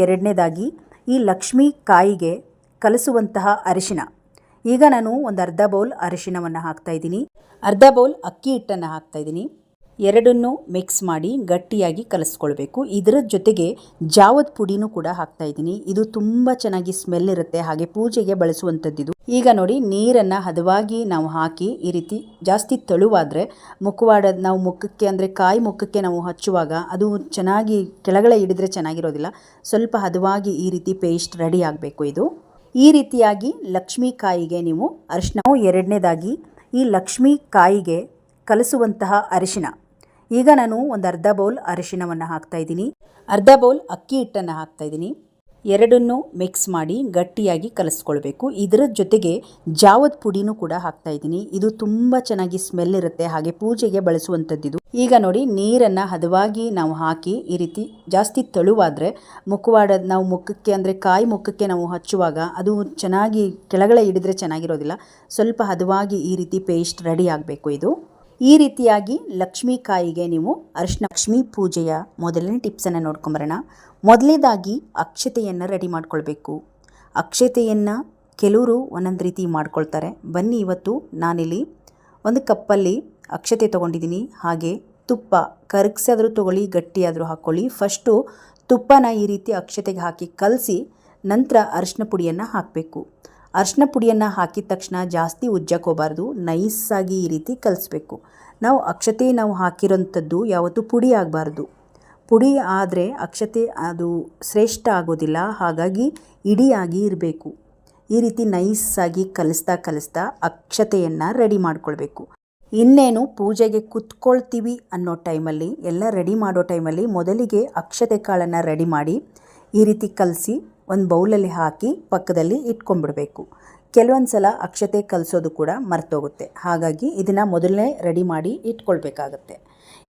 ಎರಡನೇದಾಗಿ ಈ ಲಕ್ಷ್ಮೀ ಕಾಯಿಗೆ ಕಲಸುವಂತಹ ಅರಿಶಿನ. ಈಗ ನಾನು ಒಂದು ಅರ್ಧ ಬೌಲ್ ಅರಿಶಿನವನ್ನು ಹಾಕ್ತಾಯಿದ್ದೀನಿ, ಅರ್ಧ ಬೌಲ್ ಅಕ್ಕಿ ಹಿಟ್ಟನ್ನು ಹಾಕ್ತಾಯಿದ್ದೀನಿ. ಎರಡನ್ನೂ ಮಿಕ್ಸ್ ಮಾಡಿ ಗಟ್ಟಿಯಾಗಿ ಕಲಿಸ್ಕೊಳ್ಬೇಕು. ಇದರ ಜೊತೆಗೆ ಜಾವದ ಪುಡಿನೂ ಕೂಡ ಹಾಕ್ತಾಯಿದ್ದೀನಿ. ಇದು ತುಂಬ ಚೆನ್ನಾಗಿ ಸ್ಮೆಲ್ ಇರುತ್ತೆ, ಹಾಗೆ ಪೂಜೆಗೆ ಬಳಸುವಂಥದ್ದಿದು. ಈಗ ನೋಡಿ, ನೀರನ್ನು ಹದವಾಗಿ ನಾವು ಹಾಕಿ ಈ ರೀತಿ ಜಾಸ್ತಿ ತೆಳುವಾದರೆ ನಾವು ಮುಖಕ್ಕೆ ಅಂದರೆ ಕಾಯಿ ಮುಖಕ್ಕೆ ನಾವು ಹಚ್ಚುವಾಗ ಅದು ಚೆನ್ನಾಗಿ ಕೆಳಗಡೆ ಹಿಡಿದ್ರೆ ಚೆನ್ನಾಗಿರೋದಿಲ್ಲ. ಸ್ವಲ್ಪ ಹದವಾಗಿ ಈ ರೀತಿ ಪೇಸ್ಟ್ ರೆಡಿ ಆಗಬೇಕು. ಇದು ಈ ರೀತಿಯಾಗಿ ಲಕ್ಷ್ಮೀ ಕಾಯಿಗೆ ನೀವು ಅರಿಶಿನ. ಎರಡನೇದಾಗಿ ಈ ಲಕ್ಷ್ಮೀ ಕಾಯಿಗೆ ಕಲಸುವಂತಹ ಅರಿಶಿನ. ಈಗ ನಾನು ಒಂದು ಅರ್ಧ ಬೌಲ್ ಅರಿಶಿನವನ್ನು ಹಾಕ್ತಾಯಿದ್ದೀನಿ, ಅರ್ಧ ಬೌಲ್ ಅಕ್ಕಿ ಹಿಟ್ಟನ್ನು ಹಾಕ್ತಾಯಿದ್ದೀನಿ. ಎರಡನ್ನೂ ಮಿಕ್ಸ್ ಮಾಡಿ ಗಟ್ಟಿಯಾಗಿ ಕಲಿಸ್ಕೊಳ್ಬೇಕು. ಇದರ ಜೊತೆಗೆ ಜಾವದ ಪುಡಿನೂ ಕೂಡ ಹಾಕ್ತಾಯಿದ್ದೀನಿ. ಇದು ತುಂಬ ಚೆನ್ನಾಗಿ ಸ್ಮೆಲ್ ಇರುತ್ತೆ, ಹಾಗೆ ಪೂಜೆಗೆ ಬಳಸುವಂಥದ್ದಿದು. ಈಗ ನೋಡಿ, ನೀರನ್ನು ಹದವಾಗಿ ನಾವು ಹಾಕಿ ಈ ರೀತಿ ಜಾಸ್ತಿ ತೆಳುವಾದರೆ ನಾವು ಮುಖಕ್ಕೆ ಅಂದರೆ ಕಾಯಿ ಮುಖಕ್ಕೆ ನಾವು ಹಚ್ಚುವಾಗ ಅದು ಚೆನ್ನಾಗಿ ಕೆಳಗಡೆ ಹಿಡಿದ್ರೆ ಚೆನ್ನಾಗಿರೋದಿಲ್ಲ. ಸ್ವಲ್ಪ ಹದವಾಗಿ ಈ ರೀತಿ ಪೇಸ್ಟ್ ರೆಡಿ ಆಗಬೇಕು. ಇದು ಈ ರೀತಿಯಾಗಿ ಲಕ್ಷ್ಮೀ ಕಾಯಿಗೆ ನೀವು ಅರಿಶಿನ. ಲಕ್ಷ್ಮೀ ಪೂಜೆಯ ಮೊದಲನೇ ಟಿಪ್ಸನ್ನು ನೋಡ್ಕೊಂಬರೋಣ. ಮೊದಲನೇದಾಗಿ ಅಕ್ಷತೆಯನ್ನು ರೆಡಿ ಮಾಡ್ಕೊಳ್ಬೇಕು. ಅಕ್ಷತೆಯನ್ನು ಕೆಲವರು ಒಂದೊಂದು ರೀತಿ ಮಾಡ್ಕೊಳ್ತಾರೆ. ಬನ್ನಿ, ಇವತ್ತು ನಾನಿಲ್ಲಿ ಒಂದು ಕಪ್ಪಲ್ಲಿ ಅಕ್ಷತೆ ತೊಗೊಂಡಿದ್ದೀನಿ. ಹಾಗೆ ತುಪ್ಪ ಕರಗಿಸಾದರೂ ತೊಗೊಳ್ಳಿ, ಗಟ್ಟಿಯಾದರೂ ಹಾಕ್ಕೊಳ್ಳಿ. ಫಸ್ಟು ತುಪ್ಪನ ಈ ರೀತಿ ಅಕ್ಷತೆಗೆ ಹಾಕಿ ಕಲಸಿ ನಂತರ ಅರಿಶಿನ ಪುಡಿಯನ್ನು ಹಾಕಬೇಕು. ಅರಿಶಿನ ಪುಡಿಯನ್ನು ಹಾಕಿದ ತಕ್ಷಣ ಜಾಸ್ತಿ ಉಜ್ಜಕ್ಕೋಬಾರ್ದು, ನೈಸಾಗಿ ಈ ರೀತಿ ಕಲಿಸ್ಬೇಕು. ಅಕ್ಷತೆ ನಾವು ಹಾಕಿರೋಂಥದ್ದು ಯಾವತ್ತೂ ಪುಡಿ ಆಗಬಾರ್ದು. ಪುಡಿ ಆದರೆ ಅಕ್ಷತೆ ಅದು ಶ್ರೇಷ್ಠ ಆಗೋದಿಲ್ಲ. ಹಾಗಾಗಿ ಇಡಿಯಾಗಿ ಇರಬೇಕು. ಈ ರೀತಿ ನೈಸಾಗಿ ಕಲಿಸ್ತಾ ಅಕ್ಷತೆಯನ್ನು ರೆಡಿ ಮಾಡ್ಕೊಳ್ಬೇಕು. ಇನ್ನೇನು ಪೂಜೆಗೆ ಕುತ್ಕೊಳ್ತೀವಿ ಅನ್ನೋ ಟೈಮಲ್ಲಿ, ಎಲ್ಲ ರೆಡಿ ಮಾಡೋ ಟೈಮಲ್ಲಿ ಮೊದಲಿಗೆ ಅಕ್ಷತೆ ಕಾಳನ್ನು ರೆಡಿ ಮಾಡಿ ಈ ರೀತಿ ಕಲಸಿ ಒಂದು ಬೌಲಲ್ಲಿ ಹಾಕಿ ಪಕ್ಕದಲ್ಲಿ ಇಟ್ಕೊಂಡ್ಬಿಡಬೇಕು. ಕೆಲವೊಂದು ಸಲ ಅಕ್ಷತೆ ಕಲಿಸೋದು ಕೂಡ ಮರ್ತೋಗುತ್ತೆ. ಹಾಗಾಗಿ ಇದನ್ನು ಮೊದಲನೇ ರೆಡಿ ಮಾಡಿ ಇಟ್ಕೊಳ್ಬೇಕಾಗತ್ತೆ.